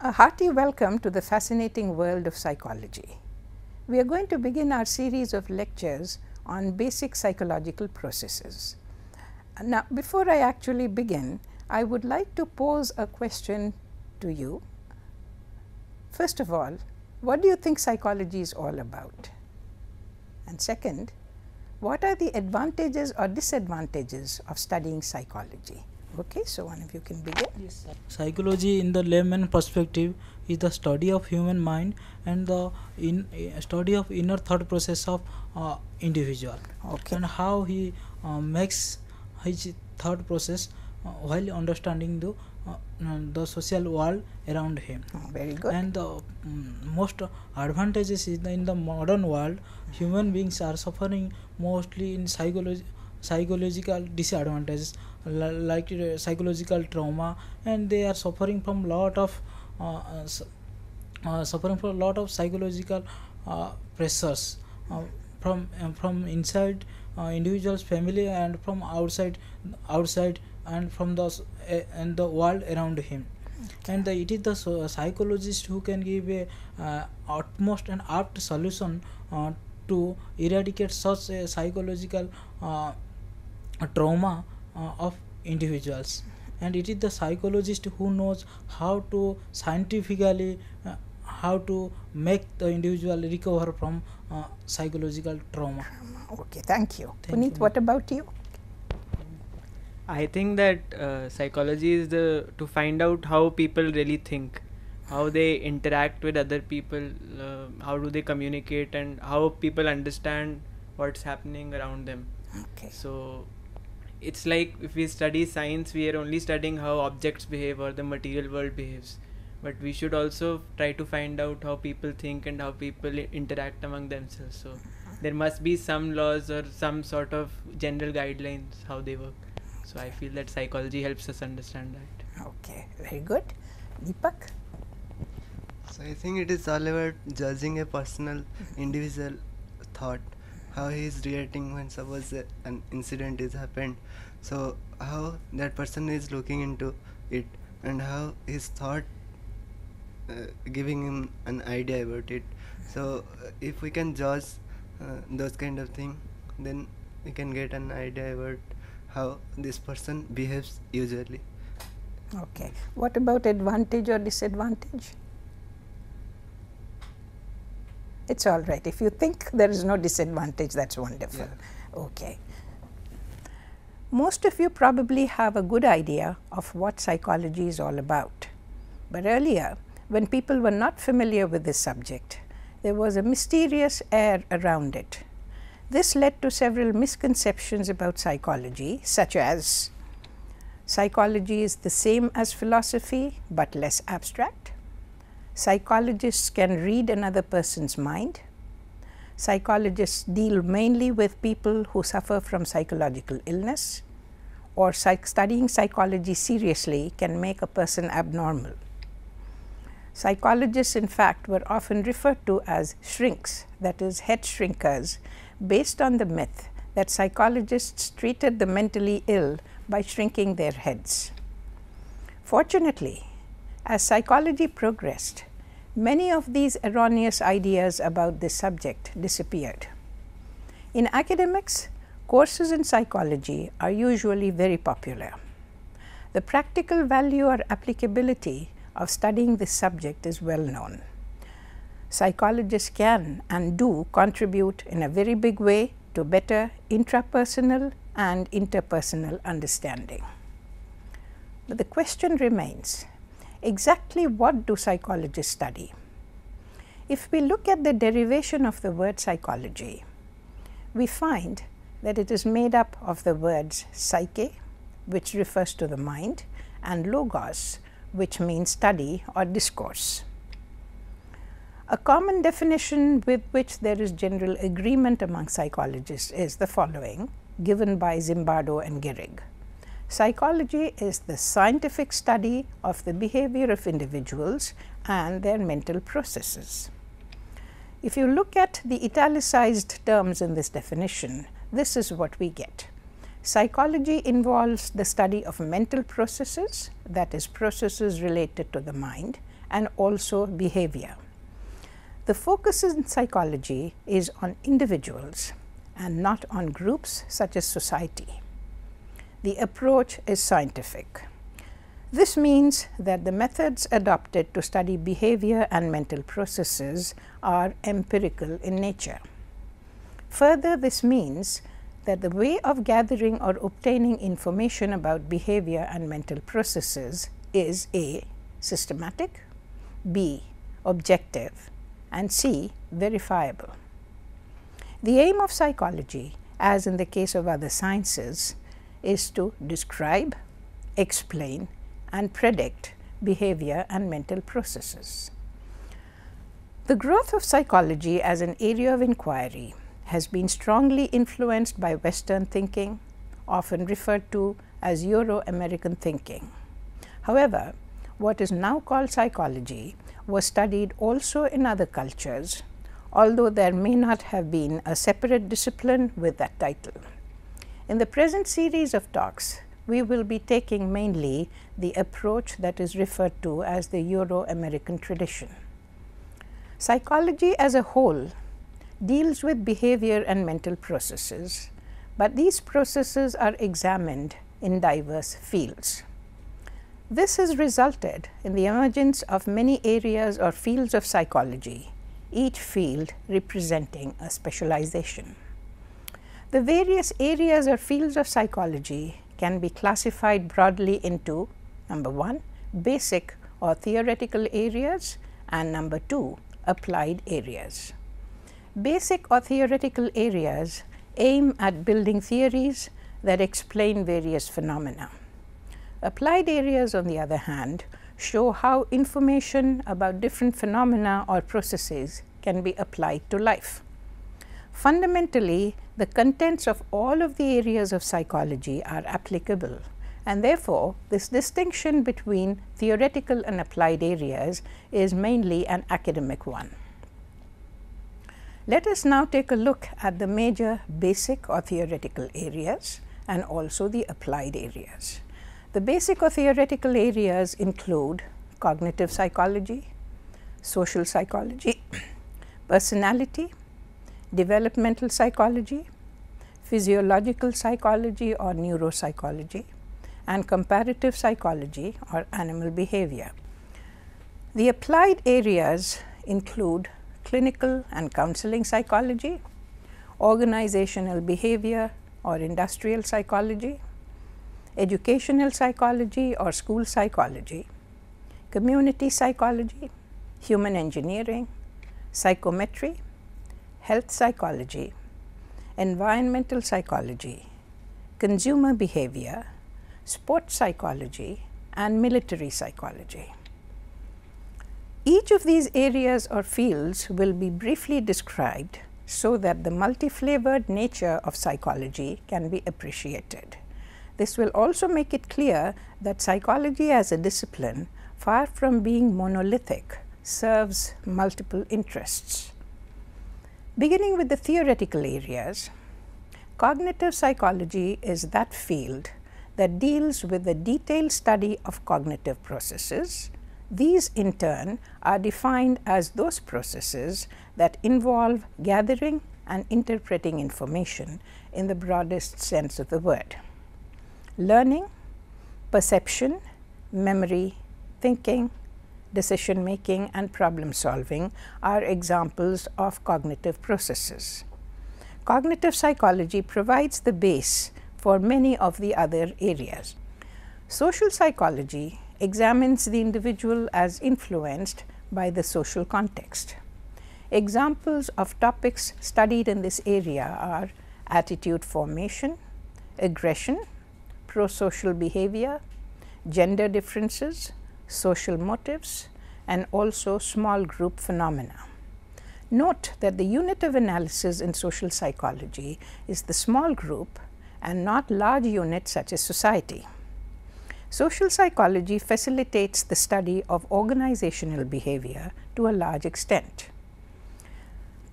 A hearty welcome to the fascinating world of psychology. We are going to begin our series of lectures on basic psychological processes. Now, before I actually begin, I would like to pose a question to you. First of all, what do you think psychology is all about? And second, what are the advantages or disadvantages of studying psychology? Okay, so one of you can begin. Yes, sir. Psychology, in the layman perspective, is the study of human mind and the study of inner thought process of individual. Okay. And how he makes his thought process while understanding the social world around him. Very good. And the most advantages is in the modern world, human beings are suffering mostly in psychological disadvantages like psychological trauma, and they are suffering from lot of psychological pressures from inside individuals, family, and from outside and from the world around him. Okay. And it is the psychologist who can give a utmost and apt solution to eradicate such a psychological trauma of individuals. And it is the psychologist who knows how to scientifically how to make the individual recover from psychological trauma. Okay, thank you. Puneet, what about you? I think that psychology is to find out how people really think, how they interact with other people, how do they communicate, and how people understand what's happening around them. Okay. So it's like if we study science, we are only studying how objects behave or the material world behaves, but we should also try to find out how people think and how people interact among themselves. So there must be some laws or some sort of general guidelines how they work. So I feel that psychology helps us understand that. Okay, very good. Deepak? So I think it is all about judging a personal, individual thought, how he is reacting when suppose an incident is happened. So how that person is looking into it and how his thought giving him an idea about it. So if we can judge those kind of thing, then we can get an idea about how this person behaves usually. Okay. What about advantage or disadvantage? It's all right. If you think there is no disadvantage, that's wonderful. Yeah. Okay. Most of you probably have a good idea of what psychology is all about. But earlier, when people were not familiar with this subject, there was a mysterious air around it. This led to several misconceptions about psychology, such as psychology is the same as philosophy but less abstract. Psychologists can read another person's mind. Psychologists deal mainly with people who suffer from psychological illness, or studying psychology seriously can make a person abnormal. Psychologists, in fact, were often referred to as shrinks, that is, head shrinkers, based on the myth that psychologists treated the mentally ill by shrinking their heads. Fortunately, as psychology progressed, many of these erroneous ideas about this subject disappeared. In academics, courses in psychology are usually very popular. The practical value or applicability of studying this subject is well known. Psychologists can and do contribute in a very big way to better intrapersonal and interpersonal understanding. But the question remains, exactly what do psychologists study? If we look at the derivation of the word psychology, we find that it is made up of the words psyche, which refers to the mind, and logos, which means study or discourse. A common definition with which there is general agreement among psychologists is the following, given by Zimbardo and Gehrig. Psychology is the scientific study of the behavior of individuals and their mental processes. If you look at the italicized terms in this definition, this is what we get. Psychology involves the study of mental processes, that is, processes related to the mind, and also behavior. The focus in psychology is on individuals and not on groups such as society. The approach is scientific. This means that the methods adopted to study behavior and mental processes are empirical in nature. Further, this means that the way of gathering or obtaining information about behavior and mental processes is A. systematic, B. objective, and C. verifiable. The aim of psychology, as in the case of other sciences, is to describe, explain, and predict behavior and mental processes. The growth of psychology as an area of inquiry has been strongly influenced by Western thinking, often referred to as Euro-American thinking. However, what is now called psychology was studied also in other cultures, although there may not have been a separate discipline with that title. In the present series of talks, we will be taking mainly the approach that is referred to as the Euro-American tradition. Psychology as a whole deals with behavior and mental processes, but these processes are examined in diverse fields. This has resulted in the emergence of many areas or fields of psychology, each field representing a specialization. The various areas or fields of psychology can be classified broadly into number 1, basic or theoretical areas, and number 2, applied areas. Basic or theoretical areas aim at building theories that explain various phenomena. Applied areas, on the other hand, show how information about different phenomena or processes can be applied to life. Fundamentally, the contents of all of the areas of psychology are applicable, and therefore, this distinction between theoretical and applied areas is mainly an academic one. Let us now take a look at the major basic or theoretical areas and also the applied areas. The basic or theoretical areas include cognitive psychology, social psychology, personality, developmental psychology, physiological psychology or neuropsychology, and comparative psychology or animal behavior. The applied areas include clinical and counseling psychology, organizational behavior or industrial psychology, educational psychology or school psychology, community psychology, human engineering, psychometry, health psychology, environmental psychology, consumer behavior, sports psychology, and military psychology. Each of these areas or fields will be briefly described so that the multi-flavored nature of psychology can be appreciated. This will also make it clear that psychology as a discipline, far from being monolithic, serves multiple interests. Beginning with the theoretical areas, cognitive psychology is that field that deals with the detailed study of cognitive processes. These in turn are defined as those processes that involve gathering and interpreting information in the broadest sense of the word. Learning, perception, memory, thinking, decision making, and problem solving are examples of cognitive processes. Cognitive psychology provides the base for many of the other areas. Social psychology examines the individual as influenced by the social context. Examples of topics studied in this area are attitude formation, aggression, pro-social behavior, gender differences, social motives, and also small group phenomena. Note that the unit of analysis in social psychology is the small group and not large units such as society. Social psychology facilitates the study of organizational behavior to a large extent.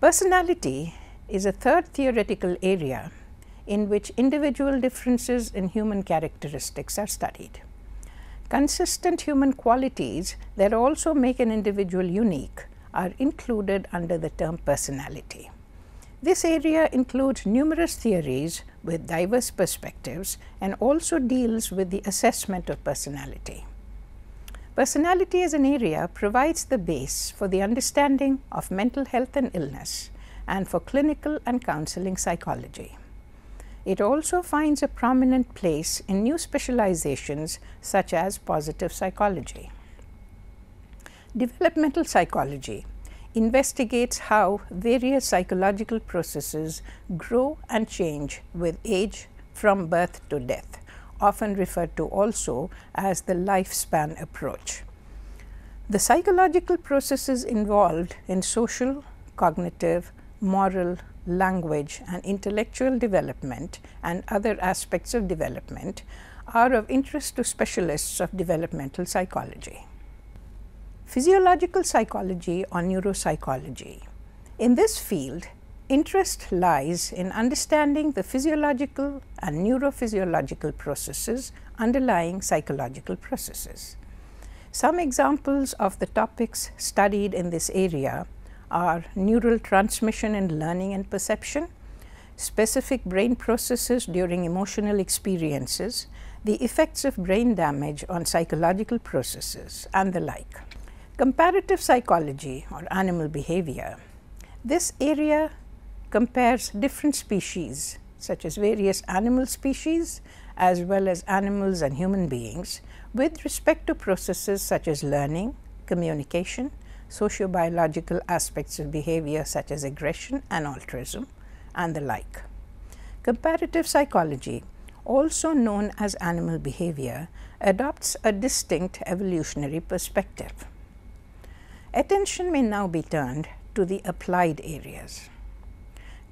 Personality is a third theoretical area in which individual differences in human characteristics are studied. Consistent human qualities that also make an individual unique are included under the term personality. This area includes numerous theories with diverse perspectives and also deals with the assessment of personality. Personality as an area provides the base for the understanding of mental health and illness and for clinical and counseling psychology. It also finds a prominent place in new specializations such as positive psychology. Developmental psychology investigates how various psychological processes grow and change with age from birth to death, often referred to also as the lifespan approach. The psychological processes involved in social, cognitive, moral, language, and intellectual development and other aspects of development are of interest to specialists of developmental psychology. Physiological psychology or neuropsychology. In this field, interest lies in understanding the physiological and neurophysiological processes underlying psychological processes. Some examples of the topics studied in this area are neural transmission in learning and perception, specific brain processes during emotional experiences, the effects of brain damage on psychological processes, and the like. Comparative psychology or animal behavior. This area compares different species such as various animal species as well as animals and human beings with respect to processes such as learning, communication, sociobiological aspects of behavior such as aggression and altruism, and the like. Comparative psychology, also known as animal behavior, adopts a distinct evolutionary perspective. Attention may now be turned to the applied areas.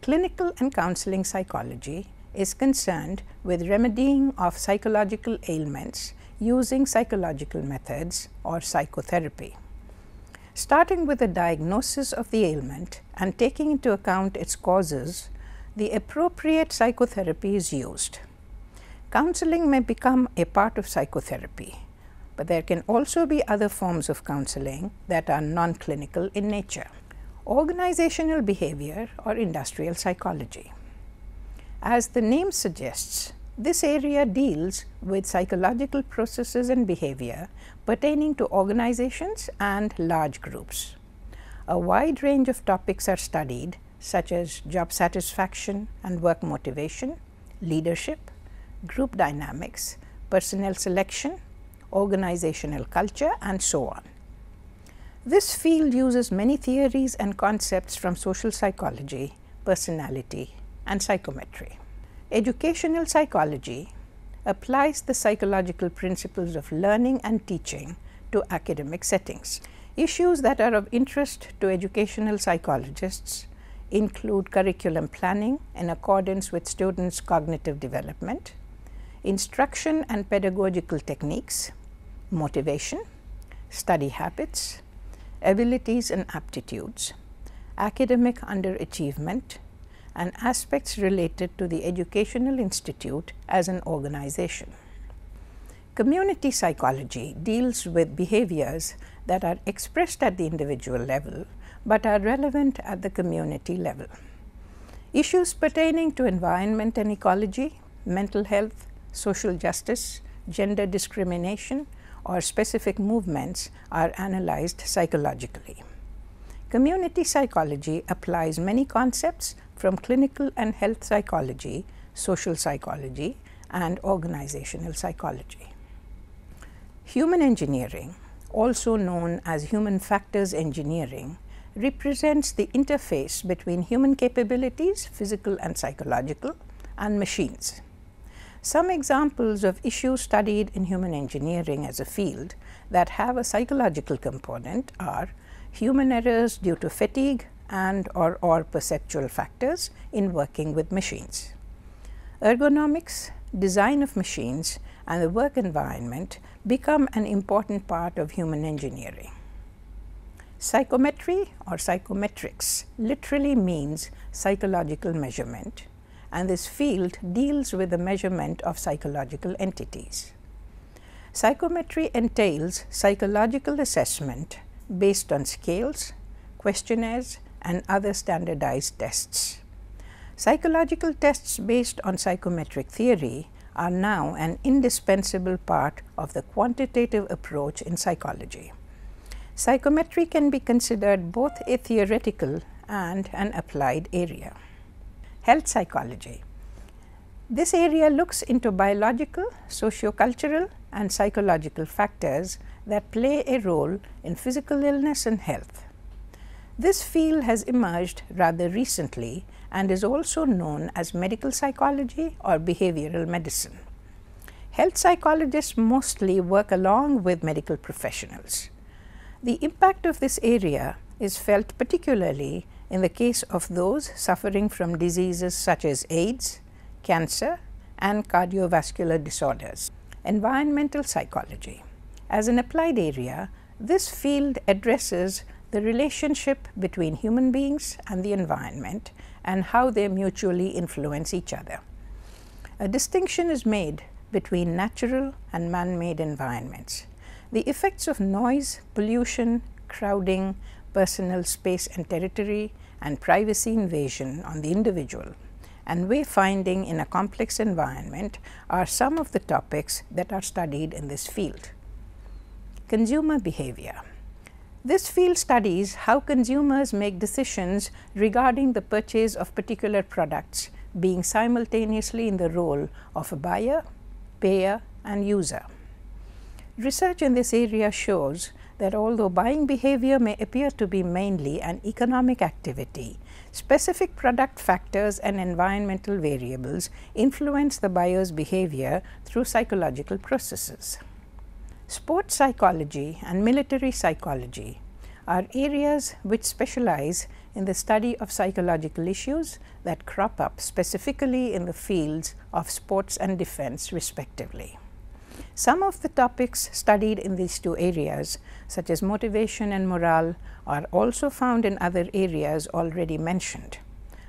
Clinical and counseling psychology is concerned with remedying of psychological ailments using psychological methods or psychotherapy. Starting with a diagnosis of the ailment and taking into account its causes, the appropriate psychotherapy is used. Counseling may become a part of psychotherapy, but there can also be other forms of counseling that are non-clinical in nature. Organizational behavior or industrial psychology. As the name suggests, this area deals with psychological processes and behavior pertaining to organizations and large groups. A wide range of topics are studied, such as job satisfaction and work motivation, leadership, group dynamics, personnel selection, organizational culture, and so on. This field uses many theories and concepts from social psychology, personality, and psychometry. Educational psychology applies the psychological principles of learning and teaching to academic settings. Issues that are of interest to educational psychologists include curriculum planning in accordance with students' cognitive development, instruction and pedagogical techniques, motivation, study habits, abilities and aptitudes, academic underachievement, and aspects related to the educational institute as an organization. Community psychology deals with behaviors that are expressed at the individual level but are relevant at the community level. Issues pertaining to environment and ecology, mental health, social justice, gender discrimination, or specific movements are analyzed psychologically. Community psychology applies many concepts from clinical and health psychology, social psychology, and organizational psychology. Human engineering, also known as human factors engineering, represents the interface between human capabilities, physical and psychological, and machines. Some examples of issues studied in human engineering as a field that have a psychological component are human errors due to fatigue and or perceptual factors in working with machines. Ergonomics, design of machines, and the work environment become an important part of human engineering. Psychometry or psychometrics literally means psychological measurement, and this field deals with the measurement of psychological entities. Psychometry entails psychological assessment based on scales, questionnaires, and other standardized tests. Psychological tests based on psychometric theory are now an indispensable part of the quantitative approach in psychology. Psychometry can be considered both a theoretical and an applied area. Health psychology. This area looks into biological, sociocultural, and psychological factors that play a role in physical illness and health. This field has emerged rather recently and is also known as medical psychology or behavioral medicine. Health psychologists mostly work along with medical professionals. The impact of this area is felt particularly in the case of those suffering from diseases such as AIDS, cancer, and cardiovascular disorders. Environmental psychology. As an applied area, this field addresses the relationship between human beings and the environment and how they mutually influence each other. A distinction is made between natural and man-made environments. The effects of noise, pollution, crowding, personal space and territory, and privacy invasion on the individual, and wayfinding in a complex environment are some of the topics that are studied in this field. Consumer behavior. This field studies how consumers make decisions regarding the purchase of particular products, being simultaneously in the role of a buyer, payer, and user. Research in this area shows that although buying behavior may appear to be mainly an economic activity, specific product factors and environmental variables influence the buyer's behavior through psychological processes. Sports psychology and military psychology are areas which specialize in the study of psychological issues that crop up specifically in the fields of sports and defense, respectively. Some of the topics studied in these two areas, such as motivation and morale, are also found in other areas already mentioned.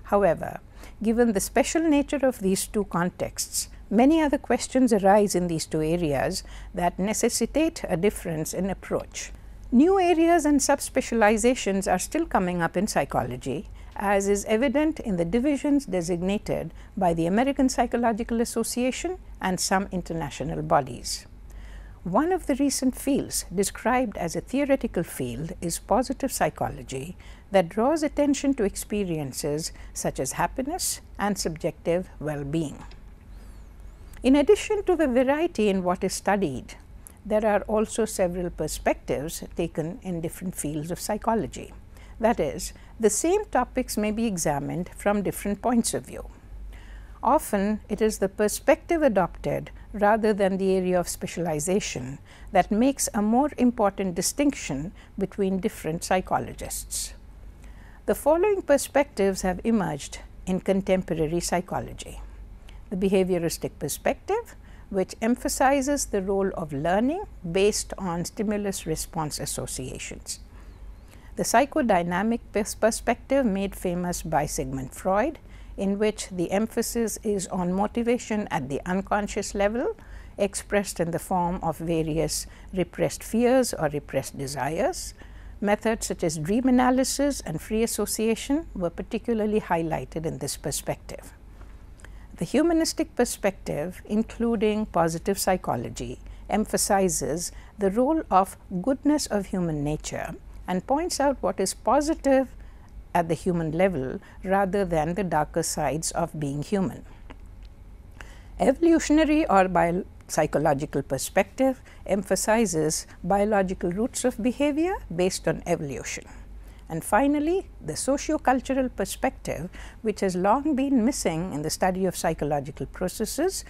However, given the special nature of these two contexts, many other questions arise in these two areas that necessitate a difference in approach. New areas and subspecializations are still coming up in psychology, as is evident in the divisions designated by the American Psychological Association and some international bodies. One of the recent fields described as a theoretical field is positive psychology that draws attention to experiences such as happiness and subjective well-being. In addition to the variety in what is studied, there are also several perspectives taken in different fields of psychology. That is, the same topics may be examined from different points of view. Often, it is the perspective adopted rather than the area of specialization that makes a more important distinction between different psychologists. The following perspectives have emerged in contemporary psychology. The behavioristic perspective, which emphasizes the role of learning based on stimulus-response associations. The psychodynamic perspective, made famous by Sigmund Freud, in which the emphasis is on motivation at the unconscious level, expressed in the form of various repressed fears or repressed desires. Methods such as dream analysis and free association were particularly highlighted in this perspective. The humanistic perspective, including positive psychology, emphasizes the role of goodness of human nature and points out what is positive at the human level rather than the darker sides of being human. Evolutionary or psychological perspective emphasizes biological roots of behavior based on evolution. And finally, the socio-cultural perspective, which has long been missing in the study of psychological processes,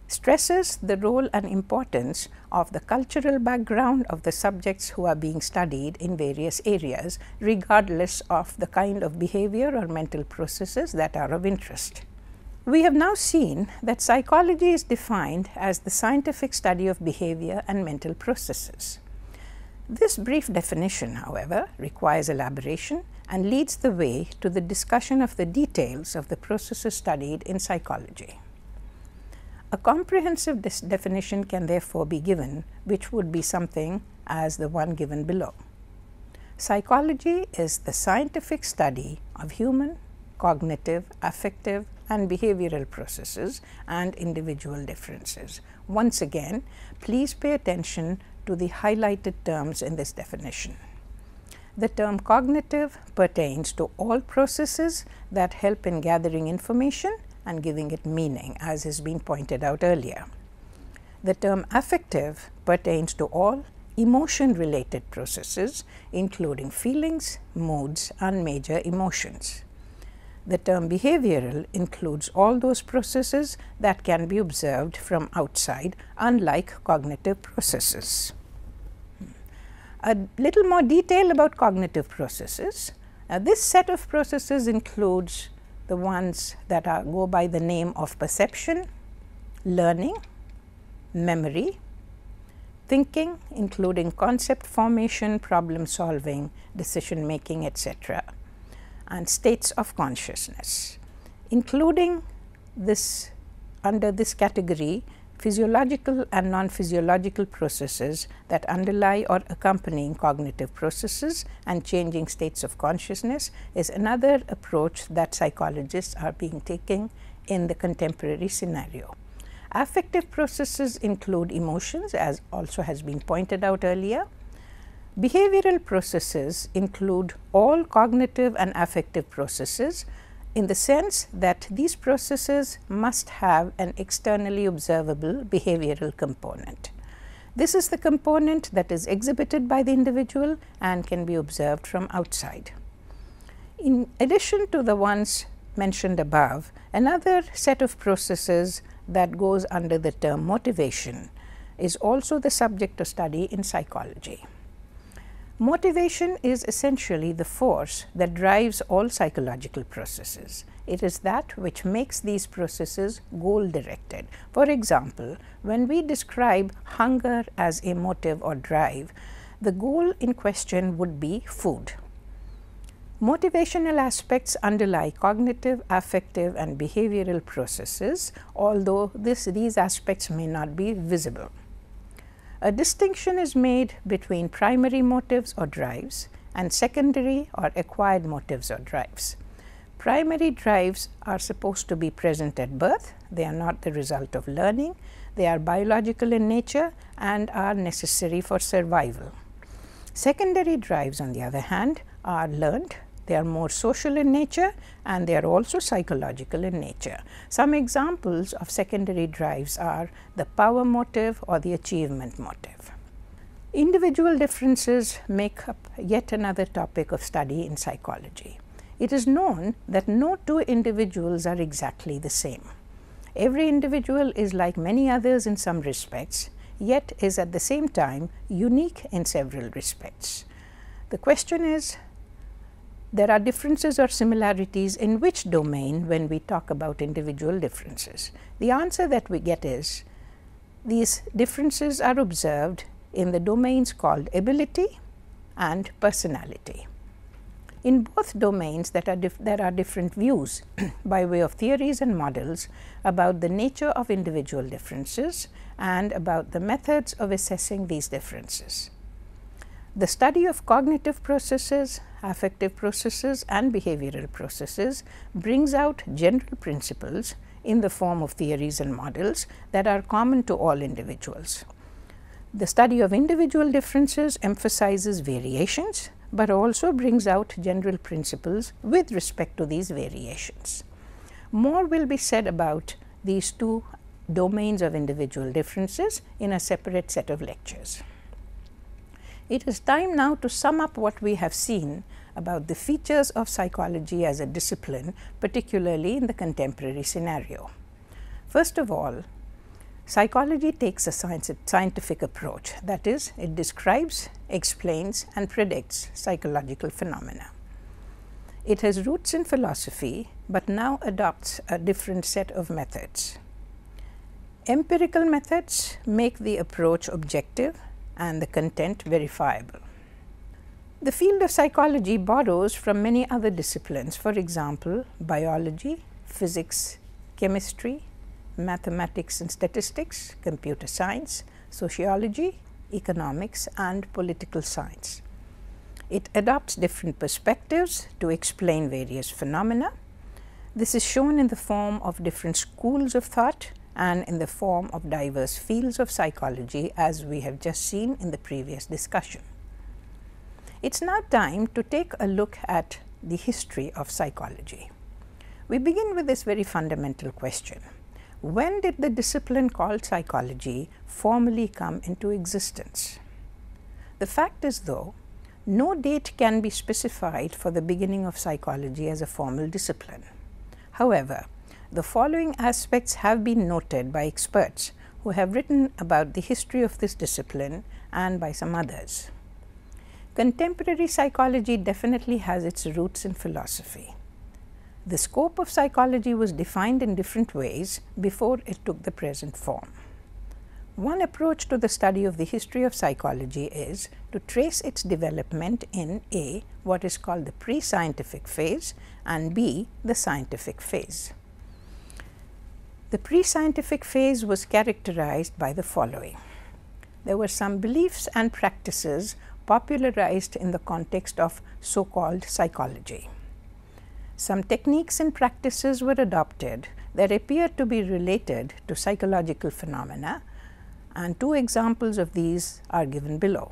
stresses the role and importance of the cultural background of the subjects who are being studied in various areas, regardless of the kind of behavior or mental processes that are of interest. We have now seen that psychology is defined as the scientific study of behavior and mental processes. This brief definition, however, requires elaboration and leads the way to the discussion of the details of the processes studied in psychology. A comprehensive definition can therefore be given, which would be something as the one given below. Psychology is the scientific study of human, cognitive, affective, and behavioral processes and individual differences. Once again, please pay attention to the highlighted terms in this definition. The term cognitive pertains to all processes that help in gathering information and giving it meaning, as has been pointed out earlier. The term affective pertains to all emotion-related processes, including feelings, moods, and major emotions. The term behavioral includes all those processes that can be observed from outside, unlike cognitive processes. A little more detail about cognitive processes. This set of processes includes the ones that go by the name of perception, learning, memory, thinking, including concept formation, problem solving, decision making, etc., and states of consciousness. Including this, under this category, physiological and non-physiological processes that underlie or accompanying cognitive processes and changing states of consciousness is another approach that psychologists are taking in the contemporary scenario. Affective processes include emotions, as also has been pointed out earlier. Behavioral processes include all cognitive and affective processes, in the sense that these processes must have an externally observable behavioral component. This is the component that is exhibited by the individual and can be observed from outside. In addition to the ones mentioned above, another set of processes that goes under the term motivation is also the subject of study in psychology. Motivation is essentially the force that drives all psychological processes. It is that which makes these processes goal-directed. For example, when we describe hunger as a motive or drive, the goal in question would be food. Motivational aspects underlie cognitive, affective, and behavioral processes, although these aspects may not be visible. A distinction is made between primary motives or drives and secondary or acquired motives or drives. Primary drives are supposed to be present at birth. They are not the result of learning. They are biological in nature and are necessary for survival. Secondary drives, on the other hand, are learned. They are more social in nature and they are also psychological in nature. Some examples of secondary drives are the power motive or the achievement motive. Individual differences make up yet another topic of study in psychology. It is known that no two individuals are exactly the same. Every individual is like many others in some respects, yet is at the same time unique in several respects. The question is, there are differences or similarities in which domain when we talk about individual differences? The answer that we get is, these differences are observed in the domains called ability and personality. In both domains there are different views by way of theories and models about the nature of individual differences and about the methods of assessing these differences. The study of cognitive processes, affective processes, and behavioral processes brings out general principles in the form of theories and models that are common to all individuals. The study of individual differences emphasizes variations, but also brings out general principles with respect to these variations. More will be said about these two domains of individual differences in a separate set of lectures. It is time now to sum up what we have seen about the features of psychology as a discipline, particularly in the contemporary scenario. First of all, psychology takes a scientific approach. That is, it describes, explains, and predicts psychological phenomena. It has roots in philosophy, but now adopts a different set of methods. Empirical methods make the approach objective and the content verifiable. The field of psychology borrows from many other disciplines, for example, biology, physics, chemistry, mathematics and statistics, computer science, sociology, economics, and political science. It adopts different perspectives to explain various phenomena. This is shown in the form of different schools of thought and in the form of diverse fields of psychology, as we have just seen in the previous discussion. It's now time to take a look at the history of psychology. We begin with this very fundamental question: when did the discipline called psychology formally come into existence? The fact is, though, no date can be specified for the beginning of psychology as a formal discipline. However, the following aspects have been noted by experts who have written about the history of this discipline and by some others. Contemporary psychology definitely has its roots in philosophy. The scope of psychology was defined in different ways before it took the present form. One approach to the study of the history of psychology is to trace its development in A, what is called the pre-scientific phase, and B, the scientific phase. The pre-scientific phase was characterized by the following. There were some beliefs and practices popularized in the context of so-called psychology. Some techniques and practices were adopted that appeared to be related to psychological phenomena, and two examples of these are given below.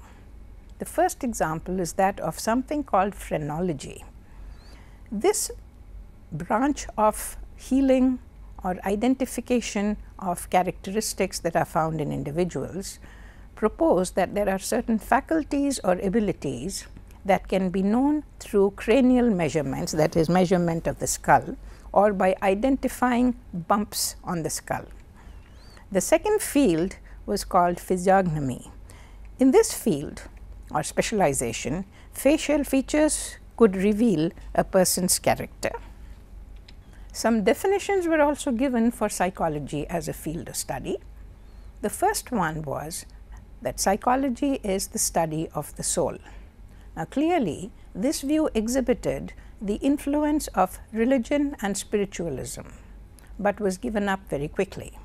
The first example is that of something called phrenology. This branch of healing or identification of characteristics that are found in individuals proposed that there are certain faculties or abilities that can be known through cranial measurements, that is, measurement of the skull, or by identifying bumps on the skull. The second field was called physiognomy. In this field or specialization, facial features could reveal a person's character. Some definitions were also given for psychology as a field of study. The first one was that psychology is the study of the soul. Now, clearly, this view exhibited the influence of religion and spiritualism, but was given up very quickly.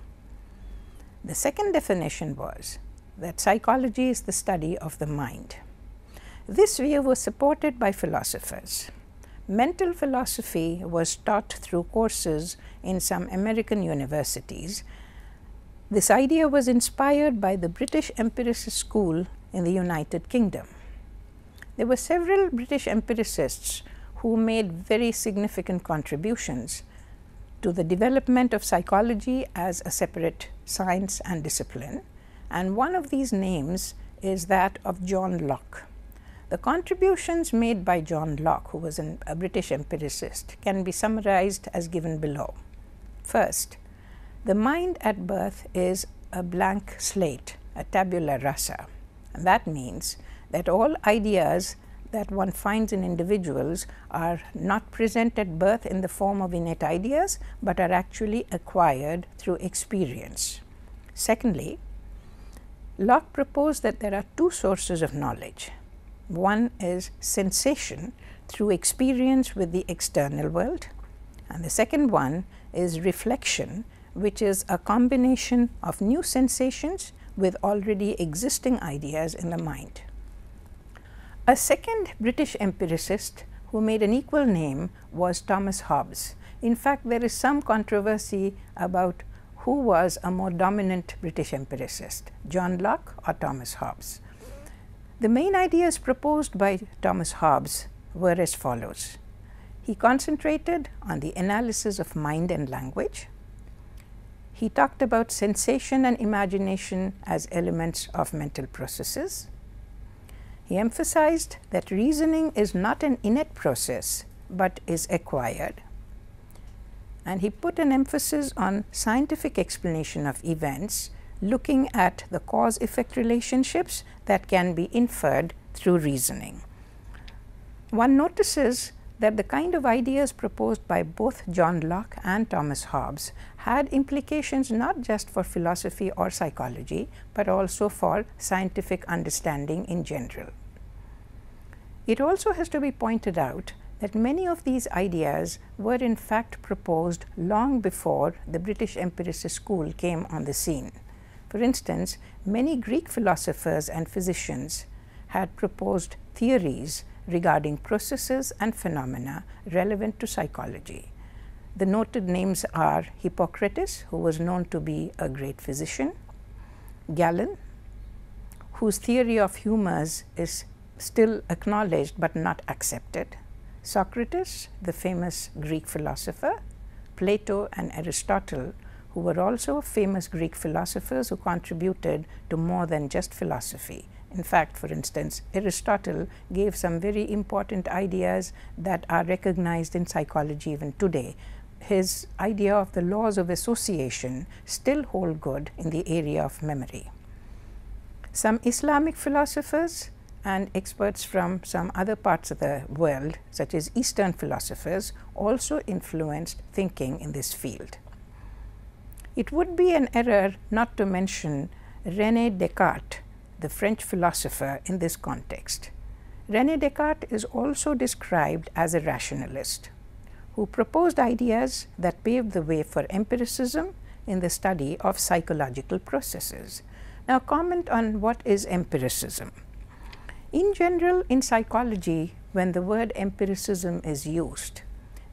The second definition was that psychology is the study of the mind. This view was supported by philosophers. Mental philosophy was taught through courses in some American universities. This idea was inspired by the British empiricist school in the United Kingdom. There were several British empiricists who made very significant contributions to the development of psychology as a separate science and discipline, and one of these names is that of John Locke. The contributions made by John Locke, who was a British empiricist, can be summarized as given below. First, the mind at birth is a blank slate, a tabula rasa, and that means that all ideas that one finds in individuals are not present at birth in the form of innate ideas, but are actually acquired through experience. Secondly, Locke proposed that there are two sources of knowledge. One is sensation through experience with the external world, and the second one is reflection, which is a combination of new sensations with already existing ideas in the mind. A second British empiricist who made an equal name was Thomas Hobbes. In fact, there is some controversy about who was a more dominant British empiricist, John Locke or Thomas Hobbes. The main ideas proposed by Thomas Hobbes were as follows. He concentrated on the analysis of mind and language. He talked about sensation and imagination as elements of mental processes. He emphasized that reasoning is not an innate process, but is acquired. And he put an emphasis on scientific explanation of events, looking at the cause-effect relationships that can be inferred through reasoning. One notices that the kind of ideas proposed by both John Locke and Thomas Hobbes had implications not just for philosophy or psychology, but also for scientific understanding in general. It also has to be pointed out that many of these ideas were in fact proposed long before the British empiricist school came on the scene. For instance, many Greek philosophers and physicians had proposed theories regarding processes and phenomena relevant to psychology. The noted names are Hippocrates, who was known to be a great physician; Galen, whose theory of humors is still acknowledged but not accepted; Socrates, the famous Greek philosopher; Plato and Aristotle, who were also famous Greek philosophers who contributed to more than just philosophy. In fact, for instance, Aristotle gave some very important ideas that are recognized in psychology even today. His idea of the laws of association still hold good in the area of memory. Some Islamic philosophers and experts from some other parts of the world, such as Eastern philosophers, also influenced thinking in this field. It would be an error not to mention René Descartes, the French philosopher, in this context. René Descartes is also described as a rationalist who proposed ideas that paved the way for empiricism in the study of psychological processes. Now, comment on what is empiricism. In general, in psychology, when the word empiricism is used,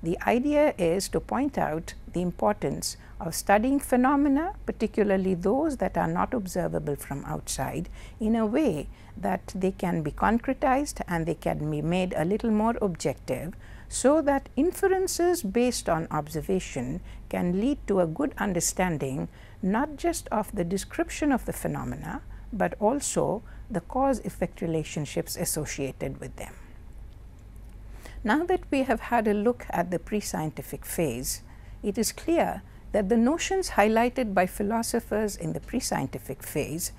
the idea is to point out the importance of studying phenomena, particularly those that are not observable from outside, in a way that they can be concretized and they can be made a little more objective, so that inferences based on observation can lead to a good understanding not just of the description of the phenomena, but also the cause-effect relationships associated with them. Now that we have had a look at the pre-scientific phase, it is clear that the notions highlighted by philosophers in the pre-scientific phase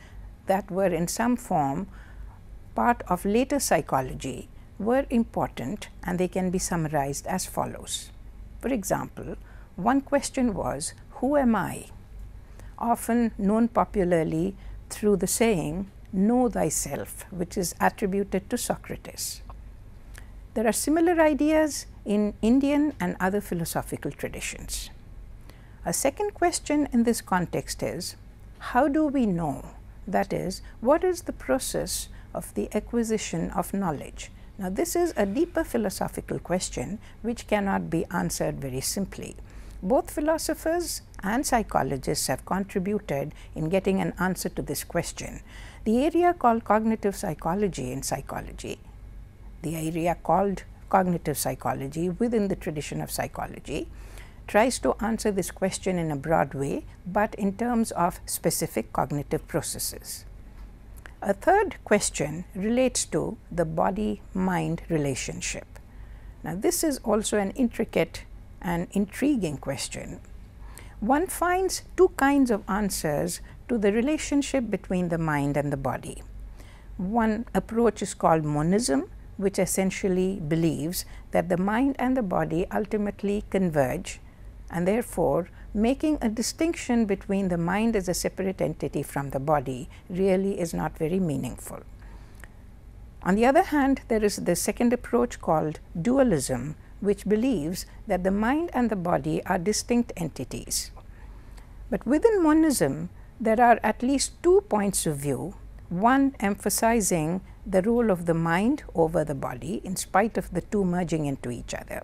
that were in some form part of later psychology were important, and they can be summarized as follows. For example, one question was, "Who am I?" often known popularly through the saying, "Know thyself," which is attributed to Socrates. There are similar ideas in Indian and other philosophical traditions. A second question in this context is, how do we know? That is, what is the process of the acquisition of knowledge? Now, this is a deeper philosophical question which cannot be answered very simply. Both philosophers and psychologists have contributed in getting an answer to this question. The area called cognitive psychology in psychology, the area called cognitive psychology within the tradition of psychology, tries to answer this question in a broad way, but in terms of specific cognitive processes. A third question relates to the body-mind relationship. Now, this is also an intricate and intriguing question. One finds two kinds of answers to the relationship between the mind and the body. One approach is called monism, which essentially believes that the mind and the body ultimately converge, and therefore making a distinction between the mind as a separate entity from the body really is not very meaningful. On the other hand, there is the second approach called dualism, which believes that the mind and the body are distinct entities. But within monism, there are at least two points of view, one emphasizing the role of the mind over the body in spite of the two merging into each other.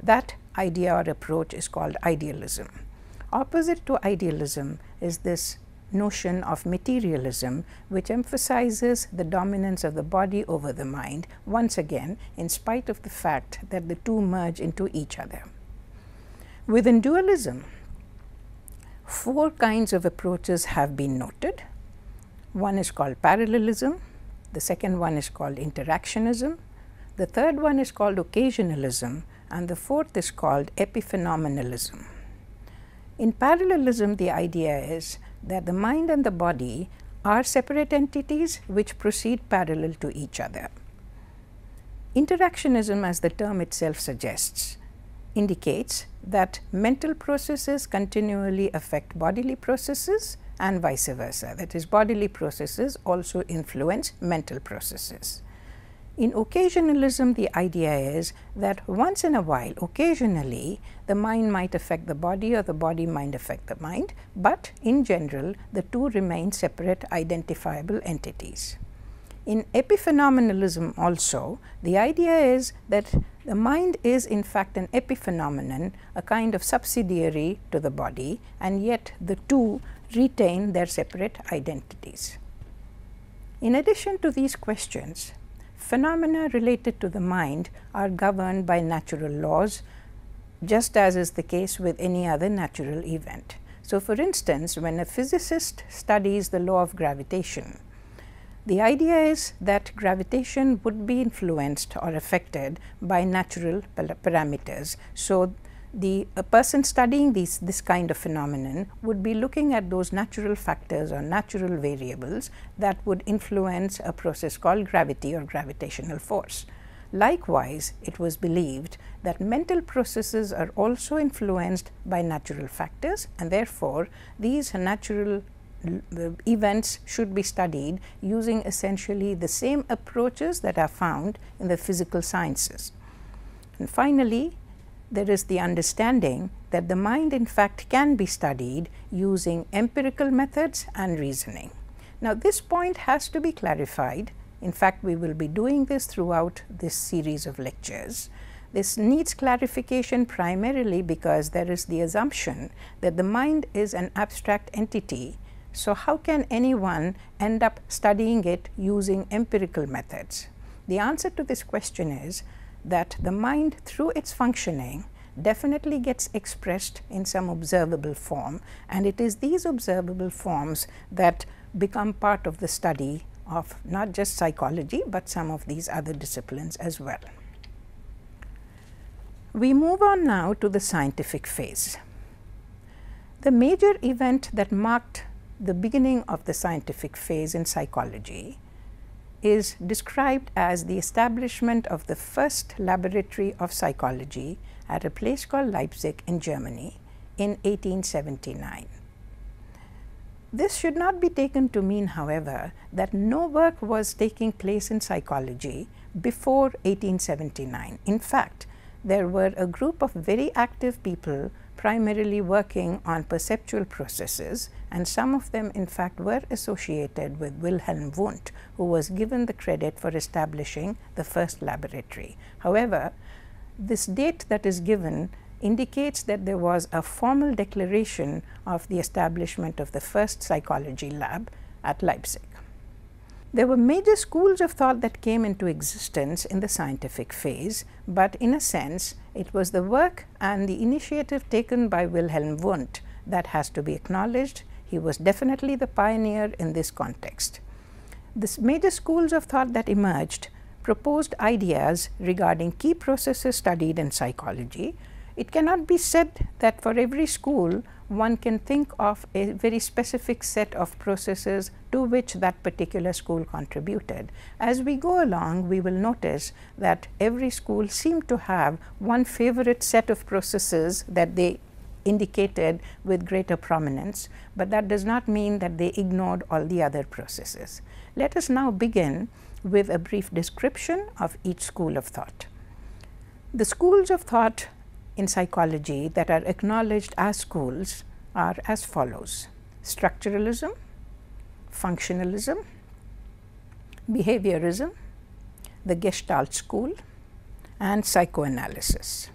That idea or approach is called idealism. Opposite to idealism is this notion of materialism, which emphasizes the dominance of the body over the mind, once again, in spite of the fact that the two merge into each other. Within dualism, four kinds of approaches have been noted. One is called parallelism, the second one is called interactionism, the third one is called occasionalism, and the fourth is called epiphenomenalism. In parallelism, the idea is that the mind and the body are separate entities which proceed parallel to each other. Interactionism, as the term itself suggests, indicates that mental processes continually affect bodily processes and vice versa. That is, bodily processes also influence mental processes. In occasionalism, the idea is that once in a while, occasionally, the mind might affect the body or the body might affect the mind, but in general, the two remain separate identifiable entities. In epiphenomenalism also, the idea is that the mind is in fact an epiphenomenon, a kind of subsidiary to the body, and yet the two retain their separate identities. In addition to these questions, phenomena related to the mind are governed by natural laws, just as is the case with any other natural event. So, for instance, when a physicist studies the law of gravitation, the idea is that gravitation would be influenced or affected by natural parameters. So, a person studying this kind of phenomenon would be looking at those natural factors or natural variables that would influence a process called gravity or gravitational force. Likewise, it was believed that mental processes are also influenced by natural factors, and therefore, these natural events should be studied using essentially the same approaches that are found in the physical sciences. And finally, there is the understanding that the mind in fact can be studied using empirical methods and reasoning. Now, this point has to be clarified. In fact, we will be doing this throughout this series of lectures. This needs clarification primarily because there is the assumption that the mind is an abstract entity. So, how can anyone end up studying it using empirical methods? The answer to this question is that the mind, through its functioning, definitely gets expressed in some observable form, and it is these observable forms that become part of the study of not just psychology, but some of these other disciplines as well. We move on now to the scientific phase. The major event that marked the beginning of the scientific phase in psychology is described as the establishment of the first laboratory of psychology at a place called Leipzig in Germany in 1879. This should not be taken to mean, however, that no work was taking place in psychology before 1879. In fact, there were a group of very active people primarily working on perceptual processes, and some of them in fact were associated with Wilhelm Wundt, who was given the credit for establishing the first laboratory. However, this date that is given indicates that there was a formal declaration of the establishment of the first psychology lab at Leipzig. There were major schools of thought that came into existence in the scientific phase, but in a sense, it was the work and the initiative taken by Wilhelm Wundt that has to be acknowledged. He was definitely the pioneer in this context. The major schools of thought that emerged proposed ideas regarding key processes studied in psychology. It cannot be said that for every school one can think of a very specific set of processes to which that particular school contributed. As we go along, we will notice that every school seemed to have one favorite set of processes that they indicated with greater prominence, but that does not mean that they ignored all the other processes. Let us now begin with a brief description of each school of thought. The schools of thought in psychology that are acknowledged as schools are as follows: structuralism, functionalism, behaviorism, the Gestalt school, and psychoanalysis.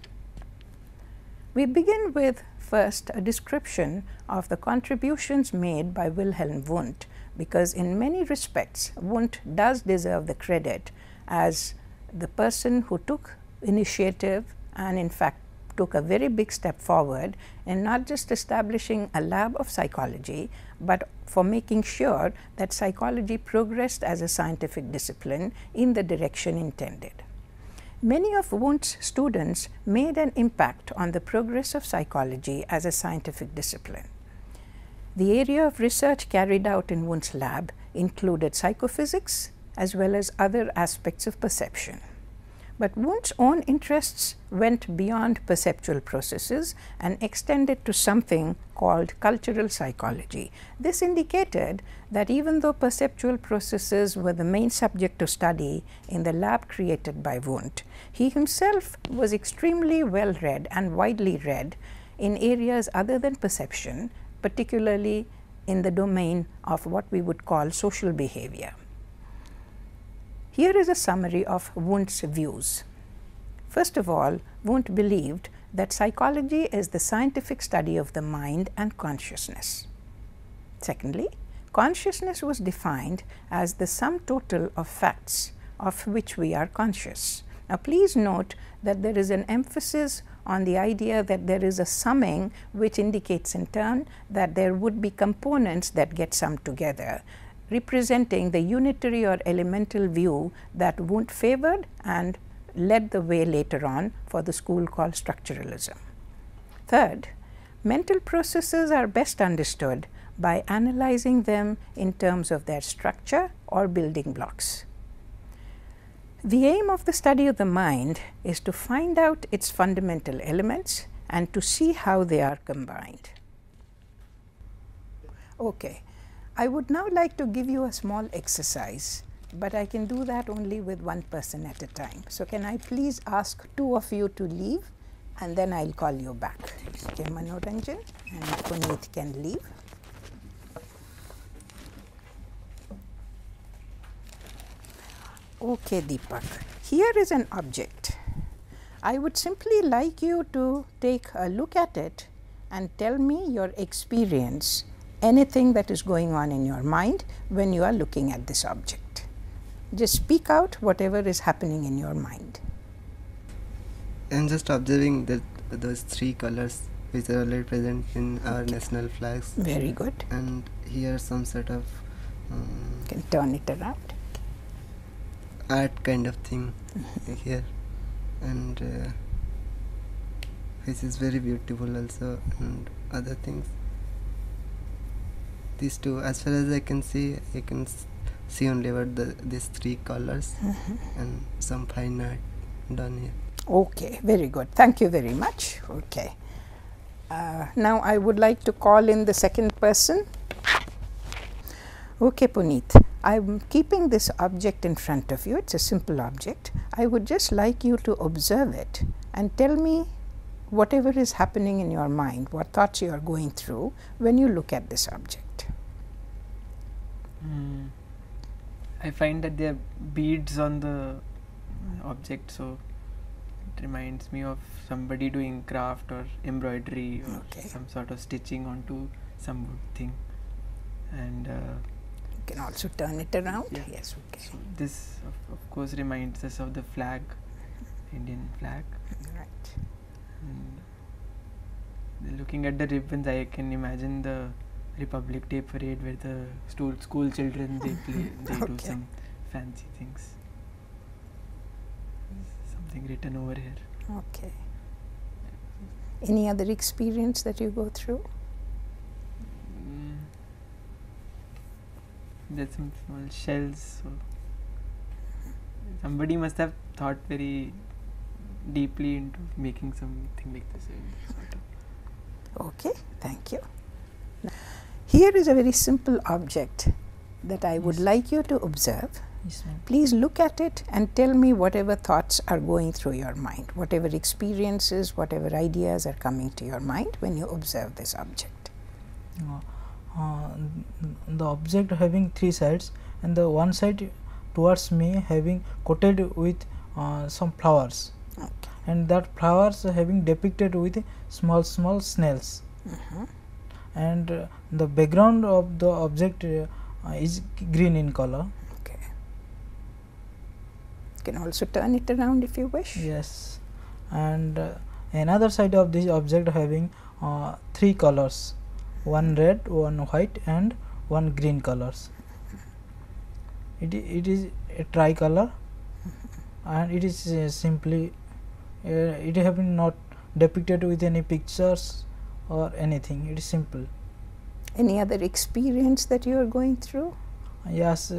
We begin with first a description of the contributions made by Wilhelm Wundt, because in many respects Wundt does deserve the credit as the person who took initiative and in fact took a very big step forward in not just establishing a lab of psychology, but for making sure that psychology progressed as a scientific discipline in the direction intended. Many of Wundt's students made an impact on the progress of psychology as a scientific discipline. The area of research carried out in Wundt's lab included psychophysics as well as other aspects of perception. But Wundt's own interests went beyond perceptual processes and extended to something called cultural psychology. This indicated that even though perceptual processes were the main subject of study in the lab created by Wundt, he himself was extremely well read and widely read in areas other than perception, particularly in the domain of what we would call social behavior. Here is a summary of Wundt's views. First of all, Wundt believed that psychology is the scientific study of the mind and consciousness. Secondly, consciousness was defined as the sum total of facts of which we are conscious. Now, please note that there is an emphasis on the idea that there is a summing, which indicates in turn that there would be components that get summed together, representing the unitary or elemental view that Wundt favored and led the way later on for the school called structuralism. Third, mental processes are best understood by analyzing them in terms of their structure or building blocks. The aim of the study of the mind is to find out its fundamental elements and to see how they are combined. Okay. I would now like to give you a small exercise, but I can do that only with one person at a time. So, can I please ask two of you to leave, and then I'll call you back. Okay, Manoranjan and Puneet can leave. Okay, Deepak, here is an object. I would simply like you to take a look at it and tell me your experience, anything that is going on in your mind when you are looking at this object. Just speak out whatever is happening in your mind. I'm just observing that those three colors which are already present in our national flags. Very good. And here some sort of Can turn it around. art kind of thing here, and which is very beautiful also, and other things. These two, as far as I can see see only about these three colors and some fine art done here. Okay, very good. Thank you very much. Okay. Now I would like to call in the second person. Okay, Puneet, I'm keeping this object in front of you. It's a simple object. I would just like you to observe it and tell me whatever is happening in your mind, what thoughts you are going through when you look at this object. I find that there are beads on the object, so it reminds me of somebody doing craft or embroidery or some sort of stitching onto some wood thing. And you can also turn it around. Yeah. Yes, okay. So this of course reminds us of the flag, Indian flag. Right. And looking at the ribbons, I can imagine the Republic Day parade where the school children they do some fancy things. Something written over here. Okay. Any other experience that you go through? There's some small shells. So somebody must have thought very deeply into making something like this. Okay, thank you. Now, here is a very simple object that I would like you to observe. Yes, ma'am. Please look at it and tell me whatever thoughts are going through your mind, whatever experiences, whatever ideas are coming to your mind when you observe this object. The object having three sides, and the one side towards me having coated with some flowers, and that flowers having depicted with small snails, and the background of the object is green in color. Okay. You can also turn it around if you wish. Yes, and another side of this object having three colors, one red, one white, and one green colors. It is a tricolor, and it is simply it have been not depicted with any pictures or anything. It is simple. Any other experience that you are going through? Yes,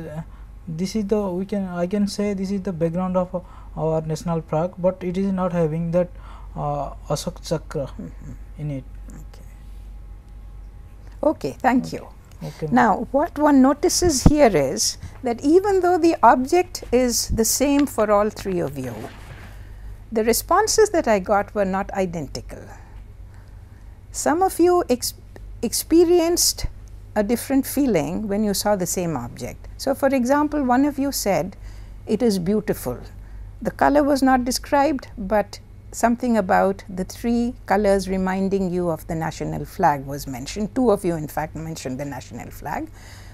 this is the I can say this is the background of our national flag, but it is not having that Ashok Chakra in it. Okay, thank you. Okay. Now, what one notices here is that even though the object is the same for all three of you, the responses that I got were not identical. Some of you experienced a different feeling when you saw the same object. So, for example, one of you said, "It is beautiful." The color was not described, but something about the three colors reminding you of the national flag was mentioned. Two of you, in fact, mentioned the national flag,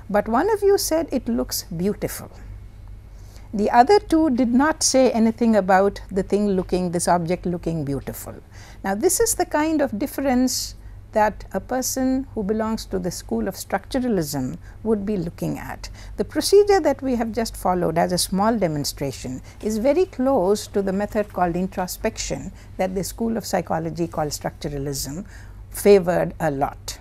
but one of you said it looks beautiful. The other two did not say anything about this object looking beautiful. Now, this is the kind of difference that a person who belongs to the school of structuralism would be looking at. The procedure that we have just followed as a small demonstration is very close to the method called introspection that the school of psychology called structuralism favored a lot.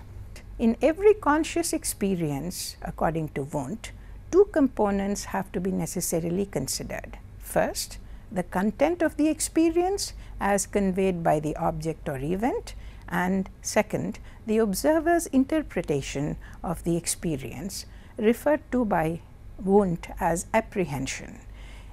In every conscious experience, according to Wundt, two components have to be necessarily considered. First, the content of the experience as conveyed by the object or event, and second, the observer's interpretation of the experience, referred to by Wundt as apprehension.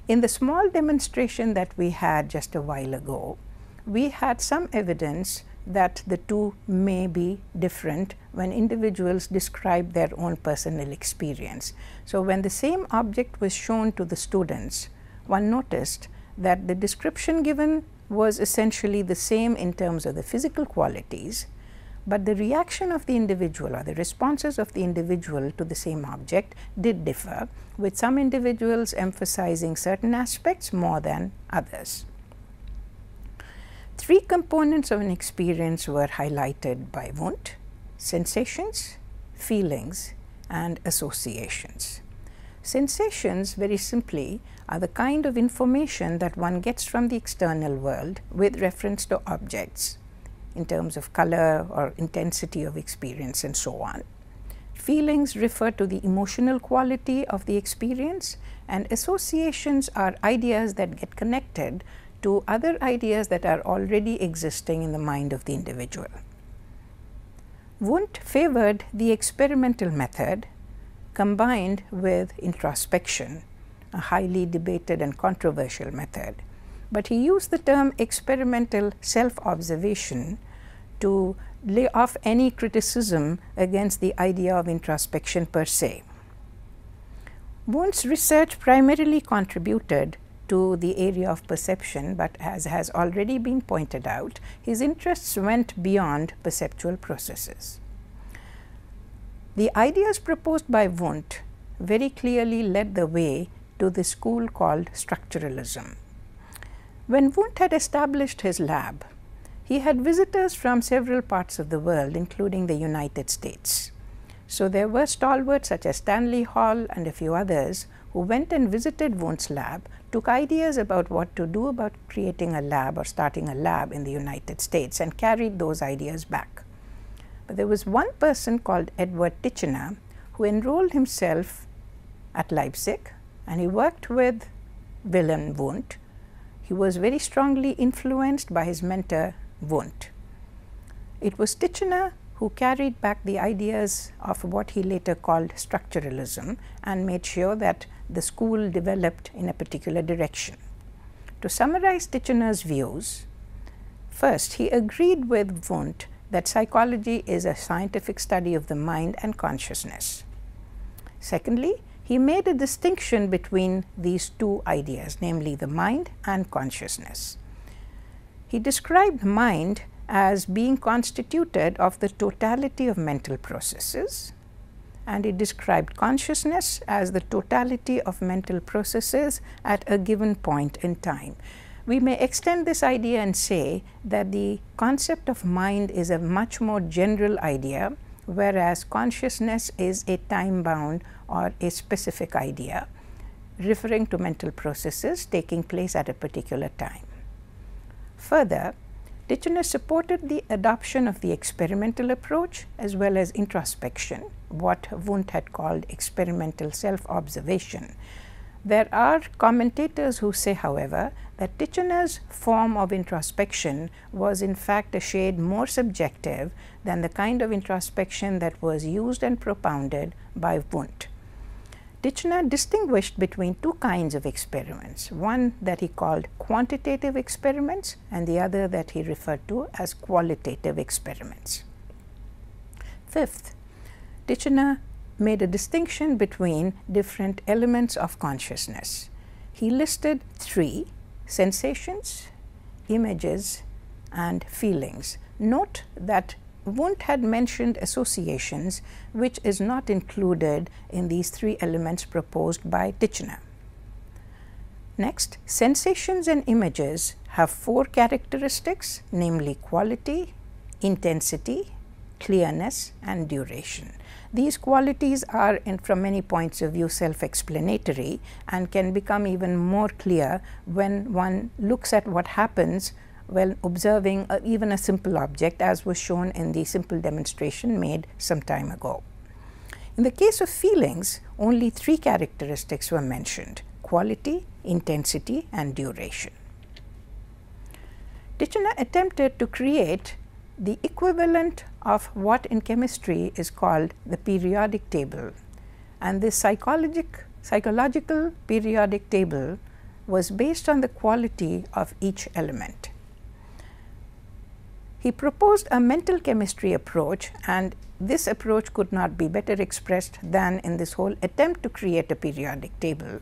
In the small demonstration that we had just a while ago, we had some evidence that the two may be different when individuals describe their own personal experience. So, when the same object was shown to the students, one noticed that the description given was essentially the same in terms of the physical qualities, but the reaction of the individual or the responses of the individual to the same object did differ, with some individuals emphasizing certain aspects more than others. Three components of an experience were highlighted by Wundt: sensations, feelings, and associations. Sensations, very simply, are the kind of information that one gets from the external world with reference to objects in terms of color or intensity of experience and so on. Feelings refer to the emotional quality of the experience, and associations are ideas that get connected to other ideas that are already existing in the mind of the individual. Wundt favored the experimental method combined with introspection, a highly debated and controversial method, but he used the term experimental self-observation to lay off any criticism against the idea of introspection per se. Wundt's research primarily contributed to the area of perception, but as has already been pointed out, his interests went beyond perceptual processes. The ideas proposed by Wundt very clearly led the way to the school called structuralism. When Wundt had established his lab, he had visitors from several parts of the world, including the United States. So there were stalwarts such as Stanley Hall and a few others who went and visited Wundt's lab, took ideas about what to do about creating a lab or starting a lab in the United States, and carried those ideas back. But there was one person called Edward Titchener who enrolled himself at Leipzig, and he worked with Wilhelm Wundt. He was very strongly influenced by his mentor Wundt. It was Titchener who carried back the ideas of what he later called structuralism and made sure that the school developed in a particular direction. To summarize Titchener's views, first, he agreed with Wundt that psychology is a scientific study of the mind and consciousness. Secondly, he made a distinction between these two ideas, namely the mind and consciousness. He described mind as being constituted of the totality of mental processes, and he described consciousness as the totality of mental processes at a given point in time. We may extend this idea and say that the concept of mind is a much more general idea, whereas consciousness is a time-bound or a specific idea, referring to mental processes taking place at a particular time. Further, Titchener supported the adoption of the experimental approach as well as introspection, what Wundt had called experimental self-observation, There are commentators who say, however, that Titchener's form of introspection was in fact a shade more subjective than the kind of introspection that was used and propounded by Wundt. Titchener distinguished between two kinds of experiments, one that he called quantitative experiments and the other that he referred to as qualitative experiments. Fifth, Titchener made a distinction between different elements of consciousness. He listed three: sensations, images, and feelings. Note that Wundt had mentioned associations, which is not included in these three elements proposed by Titchener. Next, sensations and images have four characteristics, namely quality, intensity, clearness, and duration. These qualities are, from many points of view, self-explanatory and can become even more clear when one looks at what happens when observing even a simple object, as was shown in the simple demonstration made some time ago. In the case of feelings, only three characteristics were mentioned: quality, intensity, and duration. Titchener attempted to create the equivalent of what in chemistry is called the periodic table, and this psychological periodic table was based on the quality of each element. He proposed a mental chemistry approach, and this approach could not be better expressed than in this whole attempt to create a periodic table.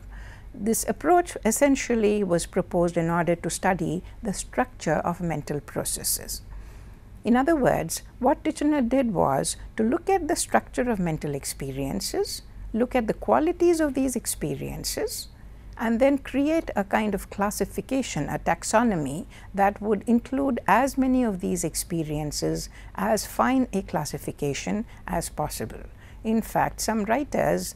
This approach essentially was proposed in order to study the structure of mental processes. In other words, what Titchener did was to look at the structure of mental experiences, look at the qualities of these experiences, and then create a kind of classification, a taxonomy that would include as many of these experiences, as fine a classification as possible. In fact, some writers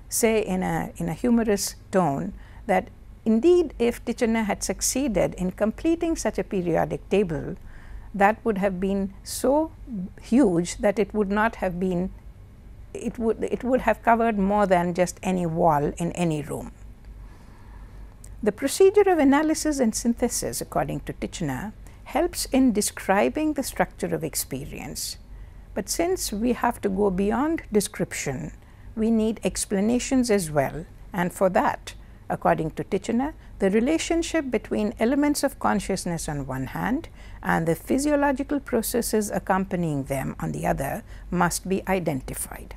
say in a humorous tone that indeed if Titchener had succeeded in completing such a periodic table, that would have been so huge that it would not have been, it would have covered more than just any wall in any room. The procedure of analysis and synthesis, according to Titchener, helps in describing the structure of experience. But since we have to go beyond description, we need explanations as well, and for that, according to Titchener, the relationship between elements of consciousness on one hand and the physiological processes accompanying them on the other must be identified.